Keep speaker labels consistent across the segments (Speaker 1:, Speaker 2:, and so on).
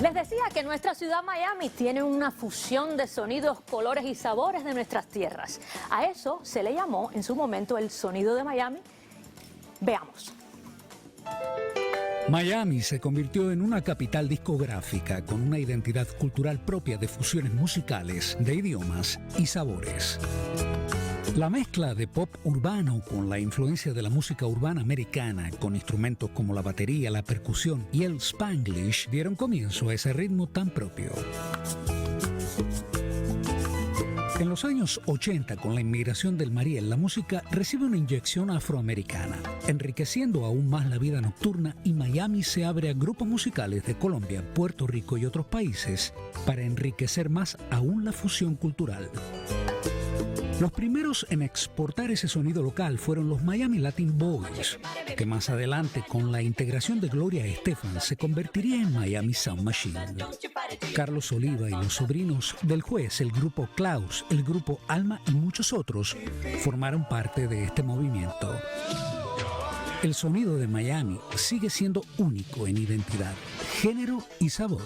Speaker 1: Les decía que nuestra ciudad Miami tiene una fusión de sonidos, colores y sabores de nuestras tierras. A eso se le llamó en su momento el sonido de Miami. Veamos.
Speaker 2: Miami se convirtió en una capital discográfica con una identidad cultural propia de fusiones musicales, de idiomas y sabores. La mezcla de pop urbano con la influencia de la música urbana americana, con instrumentos como la batería, la percusión y el Spanglish, dieron comienzo a ese ritmo tan propio. En los años 80, con la inmigración del Mariel, la música recibe una inyección afroamericana, enriqueciendo aún más la vida nocturna, y Miami se abre a grupos musicales de Colombia, Puerto Rico y otros países para enriquecer más aún la fusión cultural. Los primeros en exportar ese sonido local fueron los Miami Latin Boys, que más adelante, con la integración de Gloria Estefan, se convertiría en Miami Sound Machine. Carlos Oliva y los sobrinos del juez, el grupo Klaus, el grupo Alma y muchos otros formaron parte de este movimiento. El sonido de Miami sigue siendo único en identidad, género y sabor.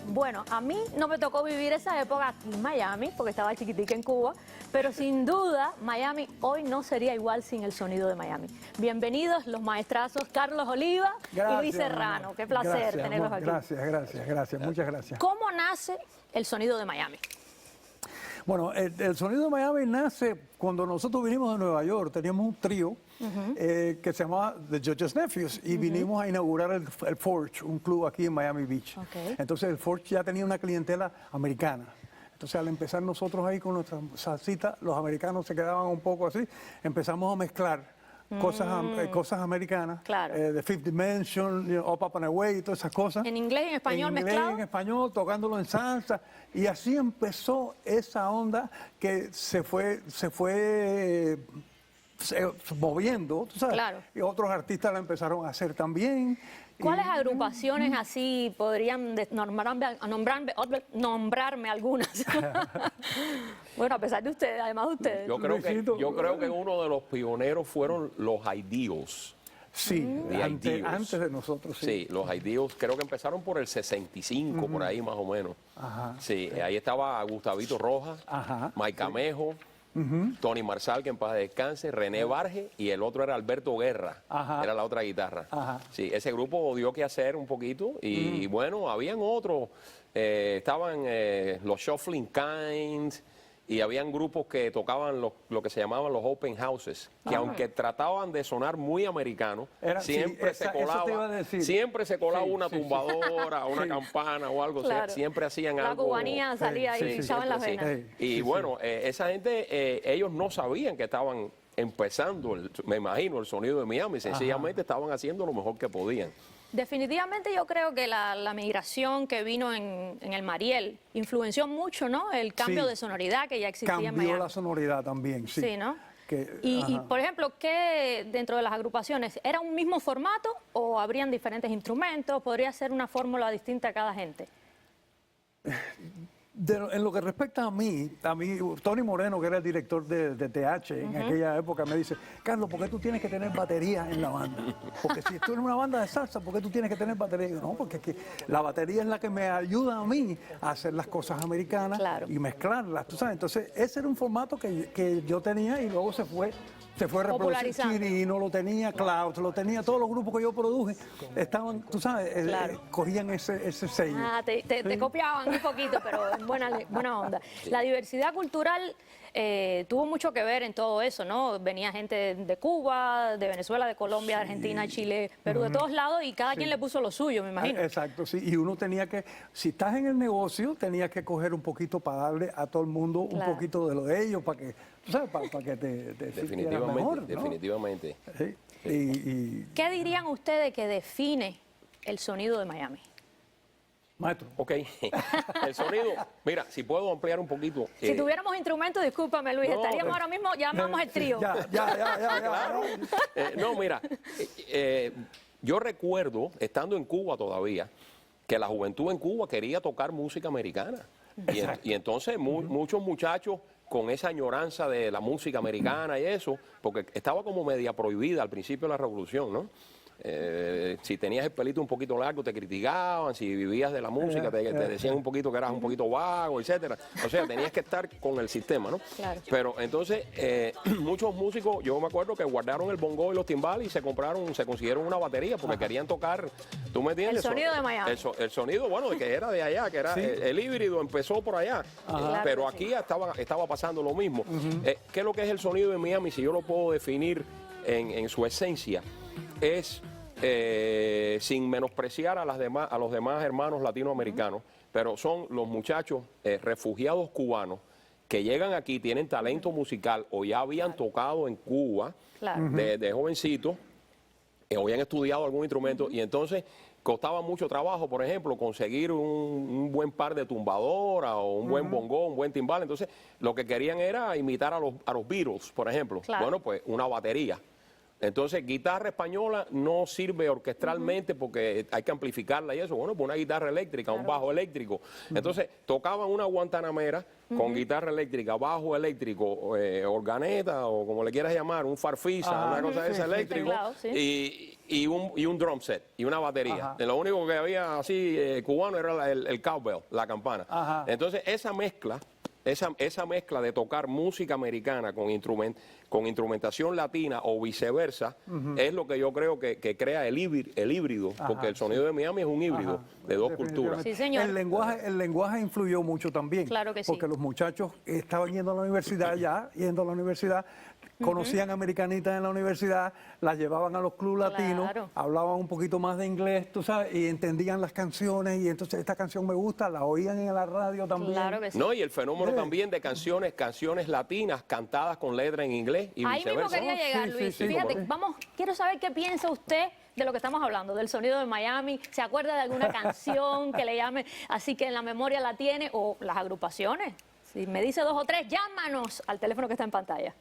Speaker 1: Bueno, a mí no me tocó vivir esa época aquí en Miami, porque estaba chiquitica en Cuba, pero sin duda Miami hoy no sería igual sin el sonido de Miami. Bienvenidos los maestrazos Carlos Oliva y Luis Serrano. Qué placer tenerlos aquí.
Speaker 3: Gracias, muchas gracias.
Speaker 1: ¿Cómo nace el sonido de Miami?
Speaker 3: Bueno, el sonido de Miami nace cuando nosotros vinimos de Nueva York. Teníamos un trío que se llamaba The Judge's Nephews y vinimos a inaugurar el Forge, un club aquí en Miami Beach. Entonces el Forge ya tenía una clientela americana. Entonces al empezar nosotros ahí con nuestra salsita, los americanos se quedaban un poco así, empezamos a mezclar cosas americanas,
Speaker 1: claro.
Speaker 3: The Fifth Dimension, Up, Up and Away y todas esas cosas.
Speaker 1: ¿En inglés y en español mezclado?
Speaker 3: En inglés y en español, tocándolo en salsa. Y así empezó esa onda que se fue moviendo, ¿tú sabes?
Speaker 1: Claro.
Speaker 3: Y otros artistas la empezaron a hacer también.
Speaker 1: ¿Cuáles agrupaciones así podrían nombrarme algunas? Bueno, a pesar de ustedes, además de ustedes.
Speaker 4: Yo creo que uno de los pioneros fueron los Ideals.
Speaker 3: Sí, antes de nosotros.
Speaker 4: Sí, los Ideals creo que empezaron por el 65, por ahí más o menos.
Speaker 3: Ajá.
Speaker 4: Sí, ahí estaba Gustavito Rojas, Mike Camejo, Tony Marsal, que en paz descanse, René Barge, y el otro era Alberto Guerra, era la otra guitarra. Sí, ese grupo dio que hacer un poquito y bueno, habían otros, estaban los Shuffling Kinds, y habían grupos que tocaban lo que se llamaban los open houses, que aunque trataban de sonar muy americanos, siempre se colaba una tumbadora, una campana o algo,
Speaker 1: claro.
Speaker 4: Siempre hacían algo.
Speaker 1: La cubanía salía ahí, echaban las venas.
Speaker 4: Y bueno, esa gente, ellos no sabían que estaban empezando, me imagino, el sonido de Miami, sencillamente estaban haciendo lo mejor que podían.
Speaker 1: Definitivamente yo creo que la migración que vino en el Mariel influenció mucho, ¿no? El cambio de sonoridad que ya existía en Miami.
Speaker 3: Cambió la sonoridad también, sí.
Speaker 1: Sí, ¿no? Y, por ejemplo, ¿qué dentro de las agrupaciones? ¿Era un mismo formato o habrían diferentes instrumentos? ¿Podría ser una fórmula distinta a cada gente?
Speaker 3: En lo que respecta a mí, Tony Moreno, que era el director de TH en aquella época, me dice: Carlos, ¿por qué tú tienes que tener batería en la banda? Porque si tú eres una banda de salsa, ¿por qué tú tienes que tener batería? Y yo, no, porque es que la batería es la que me ayuda a mí a hacer las cosas americanas y mezclarlas, ¿tú sabes? Entonces, ese era un formato que yo tenía y luego se fue reproduciendo. Chirino lo tenía, Klaus lo tenía, todos los grupos que yo produje estaban, tú sabes, cogían ese sello.
Speaker 1: Te copiaban un poquito, pero en buena onda. La diversidad cultural tuvo mucho que ver en todo eso, ¿no? Venía gente de Cuba, de Venezuela, de Colombia, de Argentina, Chile, Perú, de todos lados, y cada quien le puso lo suyo, me imagino.
Speaker 3: Exacto, sí, y uno tenía que, si estás en el negocio, tenías que coger un poquito para darle a todo el mundo un poquito de lo de ellos, para que, tú sabes, para que te sintieras mejor, ¿no?
Speaker 4: Definitivamente.
Speaker 3: Sí.
Speaker 1: ¿Qué dirían ustedes que define el sonido de Miami?
Speaker 3: Maestro.
Speaker 4: Ok, el sonido, mira, si puedo ampliar un poquito.
Speaker 1: Si tuviéramos instrumentos, discúlpame Luis, estaríamos ahora mismo, llamamos el trío.
Speaker 4: Claro. No, mira, yo recuerdo, estando en Cuba todavía, que la juventud en Cuba quería tocar música americana. Y entonces muchos muchachos con esa añoranza de la música americana y eso, porque estaba como media prohibida al principio de la revolución, ¿no? si tenías el pelito un poquito largo te criticaban, si vivías de la música te decían un poquito que eras un poquito vago, etcétera. O sea, tenías que estar con el sistema, ¿no?
Speaker 1: Claro.
Speaker 4: Pero entonces muchos músicos, yo me acuerdo que guardaron el bongo y los timbales y se consiguieron una batería porque querían tocar, ¿tú me entiendes?
Speaker 1: El sonido de Miami.
Speaker 4: El sonido, bueno, que era de allá, que era el híbrido empezó por allá. Pero
Speaker 1: Claro
Speaker 4: aquí estaba pasando lo mismo. ¿Qué es lo que es el sonido de Miami? Si yo lo puedo definir en su esencia, es sin menospreciar a los demás hermanos latinoamericanos, pero son los muchachos refugiados cubanos que llegan aquí, tienen talento musical o ya habían tocado en Cuba de jovencitos, o habían estudiado algún instrumento y entonces costaba mucho trabajo, por ejemplo, conseguir un buen par de tumbadoras o un buen bongo, un buen timbal. Entonces, lo que querían era imitar a los Beatles, por ejemplo.
Speaker 1: Claro.
Speaker 4: Bueno, pues una batería. Entonces, guitarra española no sirve orquestralmente porque hay que amplificarla y eso. Bueno, pues una guitarra eléctrica, un bajo eléctrico. Entonces, tocaban una guantanamera con guitarra eléctrica, bajo eléctrico, organeta o como le quieras llamar, un farfisa, una cosa de esa eléctrico, y un drum set y una batería. Lo único que había así cubano era el cowbell, la campana. Entonces, esa mezcla de tocar música americana con instrumentación latina o viceversa es lo que yo creo que crea el híbrido, porque el sonido de Miami es un híbrido de dos culturas.
Speaker 1: Sí, señor.
Speaker 3: El lenguaje influyó mucho también.
Speaker 1: Claro que sí.
Speaker 3: Porque los muchachos estaban yendo a la universidad conocían americanitas en la universidad, las llevaban a los clubes latinos, hablaban un poquito más de inglés, tú sabes, y entendían las canciones, y entonces esta canción me gusta, la oían en la radio también.
Speaker 1: Claro que sí.
Speaker 4: No, y el fenómeno también de canciones latinas cantadas con letra en inglés y
Speaker 1: ahí
Speaker 4: viceversa.
Speaker 1: mismo quería llegar, Luis. Fíjate, quiero saber qué piensa usted de lo que estamos hablando, del sonido de Miami. ¿Se acuerda de alguna canción que le llame así que en la memoria la tiene? O las agrupaciones. Si me dice 2 o 3, llámanos al teléfono que está en pantalla.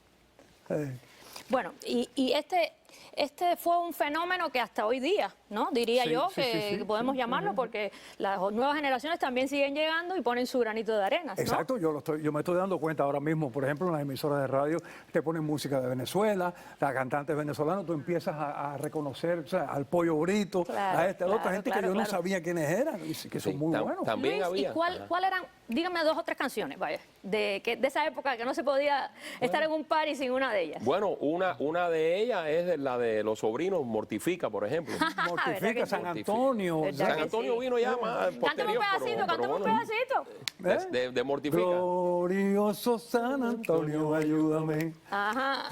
Speaker 1: Bueno, y este fue un fenómeno que hasta hoy día, ¿no? Diría yo que podemos llamarlo porque las nuevas generaciones también siguen llegando y ponen su granito de arena, ¿no?
Speaker 3: Exacto, yo me estoy dando cuenta ahora mismo, por ejemplo, en las emisoras de radio te ponen música de Venezuela, la cantante venezolana, tú empiezas a reconocer, o sea, al Pollo Brito, a otra gente que yo no sabía quiénes eran, y que son muy buenos.
Speaker 4: También
Speaker 1: Luis,
Speaker 4: había.
Speaker 1: ¿y cuál eran? Dígame 2 o 3 canciones, vaya, de esa época que no se podía estar en un party sin una de ellas.
Speaker 4: Bueno, una de ellas es la de Los Sobrinos, Mortifica, por ejemplo.
Speaker 3: Mortifica, San Antonio.
Speaker 4: San Antonio vino ya más posterior.
Speaker 1: Cántame un pedacito.
Speaker 4: De Mortifica.
Speaker 3: Glorioso San Antonio, ayúdame.
Speaker 1: Ajá.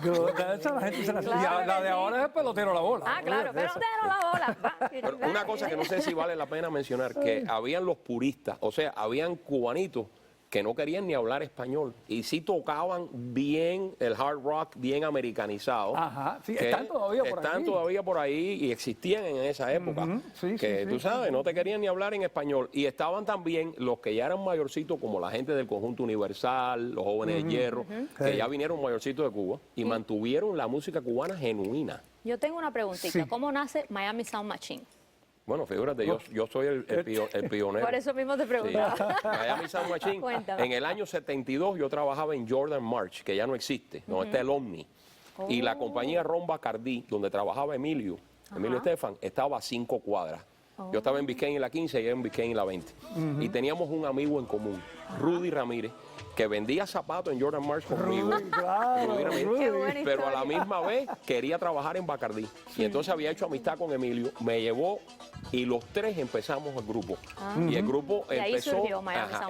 Speaker 3: Esa la gente se la y la de ahora es el pelotero la bola.
Speaker 1: Ah, claro, pelotero la bola.
Speaker 4: Pero una cosa que no sé si vale la pena mencionar, que habían los puristas, o sea, habían cubanitos que no querían ni hablar español y sí tocaban bien el hard rock, bien americanizado.
Speaker 3: Sí, están todavía por ahí.
Speaker 4: Están todavía por ahí y existían en esa época. Tú sabes, no te querían ni hablar en español. Y estaban también los que ya eran mayorcitos, como la gente del Conjunto Universal, los Jóvenes de Hierro, que ya vinieron mayorcitos de Cuba y mantuvieron la música cubana genuina.
Speaker 1: Yo tengo una preguntita. ¿Cómo nace Miami Sound Machine?
Speaker 4: Bueno, fíjate, yo soy el pionero.
Speaker 1: Por eso mismo te preguntaba.
Speaker 4: Miami Sound Machine.
Speaker 1: Cuéntame.
Speaker 4: En el año 72 yo trabajaba en Jordan March, que ya no existe, no está el Omni. Y la compañía Ron Bacardí, donde trabajaba Emilio Estefan, estaba a 5 cuadras. Yo estaba en Biscayne en la 15 y ella en Biscayne en la 20. Y teníamos un amigo en común, Rudy Ramírez, que vendía zapatos en Jordan March conmigo. Rudy Ramírez, pero a la misma vez quería trabajar en Bacardí. Y entonces había hecho amistad con Emilio, me llevó y los 3 empezamos el grupo. Y el grupo empezó,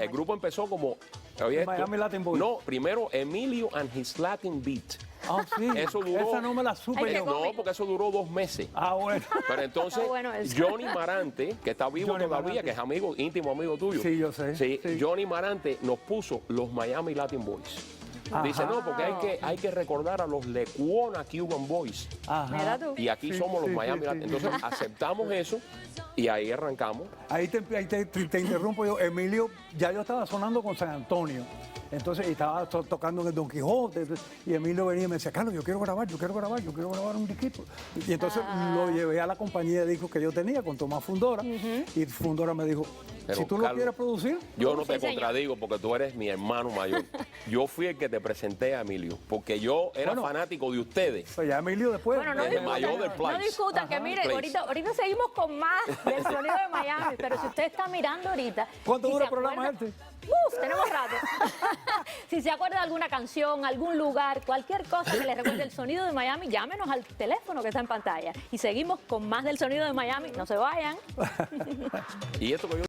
Speaker 4: el grupo empezó como
Speaker 3: Miami Latin Boys.
Speaker 4: No, primero Emilio and his Latin Beat. Eso duró,
Speaker 3: esa no me la supe yo.
Speaker 4: No, porque eso duró 2 meses.
Speaker 3: Bueno.
Speaker 4: Pero entonces, Johnny Marante, que está vivo todavía, que es amigo, íntimo amigo tuyo.
Speaker 3: Sí, yo sé.
Speaker 4: Sí. Johnny Marante nos puso los Miami Latin Boys. Dice, no, porque hay que recordar a los Lecuona Cuban Boys. Y aquí somos los Miami Latin. Entonces aceptamos eso y ahí arrancamos.
Speaker 3: Ahí te interrumpo yo. Emilio, ya yo estaba sonando con San Antonio. Entonces, y estaba tocando en el Don Quijote, y Emilio venía y me decía, Carlos, yo quiero grabar un disquito. Y entonces lo llevé a la compañía de discos que yo tenía con Tomás Fundora, y Fundora me dijo,
Speaker 4: Pero,
Speaker 3: si tú lo
Speaker 4: Carlos,
Speaker 3: quieres producir...
Speaker 4: Yo no te
Speaker 1: señor.
Speaker 4: contradigo porque tú eres mi hermano mayor. Yo fui el que te presenté a Emilio, porque yo era fanático de ustedes.
Speaker 3: Pues ya Emilio después...
Speaker 1: Bueno, no
Speaker 4: El
Speaker 1: discutan,
Speaker 4: mayor del Place.
Speaker 1: no discutan, que mire,
Speaker 4: Place.
Speaker 1: ahorita seguimos con más del sonido de Miami, pero si usted está mirando ahorita...
Speaker 3: ¿Cuánto
Speaker 1: y
Speaker 3: dura
Speaker 1: se
Speaker 3: el programa
Speaker 1: acuerda-
Speaker 3: este?
Speaker 1: Tenemos rato. Si se acuerda de alguna canción, algún lugar, cualquier cosa que le recuerde el sonido de Miami, llámenos al teléfono que está en pantalla. Y seguimos con más del sonido de Miami. No se vayan.
Speaker 4: Y esto que yo